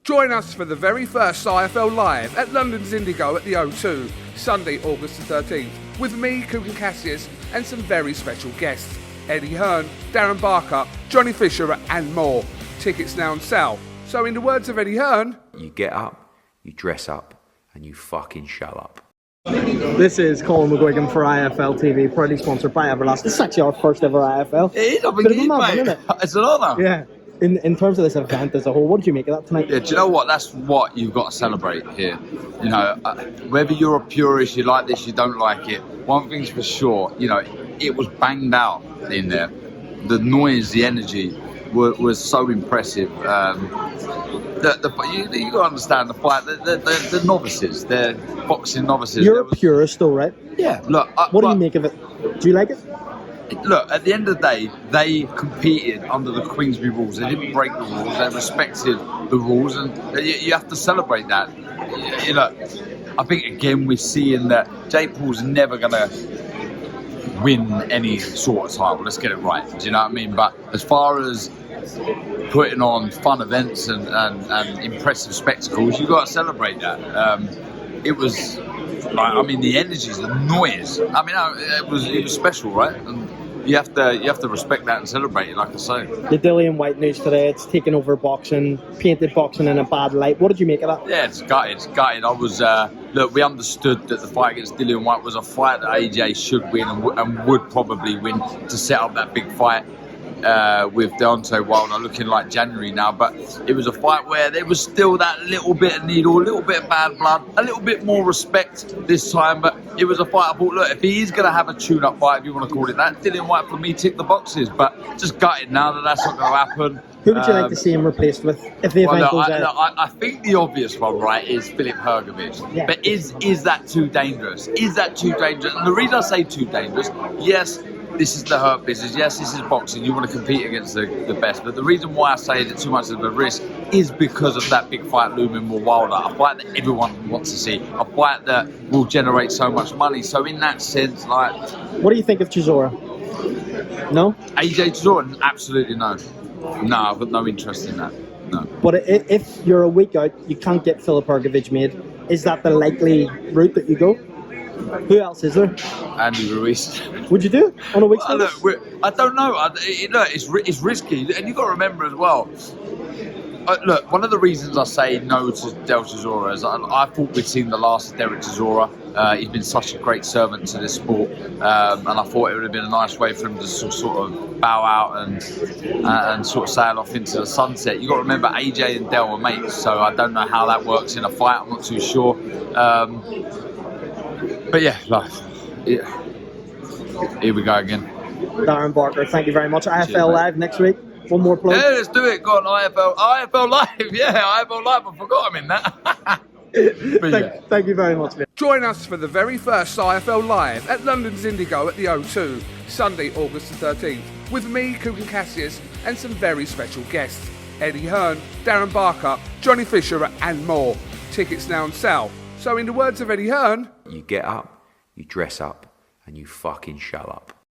Join us for the very first IFL Live at London's Indigo at the O2, Sunday, August the 13th, with me, Coogan Cassius, and some very special guests. Eddie Hearn, Darren Barker, Johnny Fisher and more. Tickets now on sale. So in the words of Eddie Hearn, you get up, you dress up, and you fucking shut up. This is Colin McGuigan for IFL TV, proudly sponsored by Everlast. This is actually our first ever IFL. It is, I've been getting, mate. It's an honour. Yeah. In terms of this event as a whole, what did you make of that tonight? Yeah, do you know what? That's what you've got to celebrate here. You know, whether you're a purist, you like this, you don't like it. One thing's for sure, you know, it was banged out in there. The noise, the energy was so impressive. You got to understand the fight. The novices, they're boxing novices. You're a purist, though, right? Yeah. Look, what do you make of it? Do you like it? Look, at the end of the day, they competed under the Queensberry rules. They didn't break the rules. They respected the rules, and you have to celebrate that. You know, I think again we're seeing that Jay Paul's never gonna win any sort of title. Let's get it right. Do you know what I mean? But as far as putting on fun events and impressive spectacles, you got to celebrate that. It was, I mean, the energy, the noise. I mean, it was special, right? And you have to respect that and celebrate it, like I say. The Dillian Whyte news today, it's taken over boxing, painted boxing in a bad light. What did you make of that? Yeah, it's gutted. I was, look, we understood that the fight against Dillian Whyte was a fight that AJ should win and would probably win to set up that big fight with Deontay Wilder looking like January now, but it was a fight where there was still that little bit of needle, a little bit of bad blood, a little bit more respect this time, but it was a fight I thought, look, if he is going to have a tune-up fight, if you want to call it that, Dillian Whyte for me ticked the boxes, but just gutted now that that's not going to happen. Who would you like to see him replaced with if the event goes out? I think the obvious one, right, is Philip Hrgovic. Yeah. But is that too dangerous? Is that too dangerous? And the reason I say too dangerous, yes, this is the hurt business. Yes, this is boxing. You want to compete against the best. But the reason why I say that too much of a risk is because of that big fight looming with Wilder. A fight that everyone wants to see. A fight that will generate so much money. So in that sense, like... What do you think of Chisora? No? AJ Chisora? Absolutely no. No, I've got no interest in that. No. But if you're a week out, you can't get Philip Hrgovic made. Is that the likely route that you go? Who else is there? Andy Ruiz. Would you do it on a week's notice? Look, I don't know. It's risky, and you've got to remember as well. Look, one of the reasons I say no to Del Chisora is I thought we'd seen the last of Derek Chisora. He's been such a great servant to this sport, and I thought it would have been a nice way for him to sort of bow out and sort of sail off into the sunset. You've got to remember AJ and Del were mates, so I don't know how that works in a fight. I'm not too sure. But yeah, here we go again. Darren Barker, thank you very much. IFL Live next week. One more plug. Yeah, let's do it. Go on, IFL Live. Yeah, IFL Live. I forgot I'm in that. Thank you very much. Join us for the very first IFL Live at London's Indigo at the O2, Sunday, August the 13th, with me, Coogan Cassius, and some very special guests. Eddie Hearn, Darren Barker, Johnny Fisher and more. Tickets now on sale. So in the words of Eddie Hearn, you get up, you dress up, and you fucking shut up.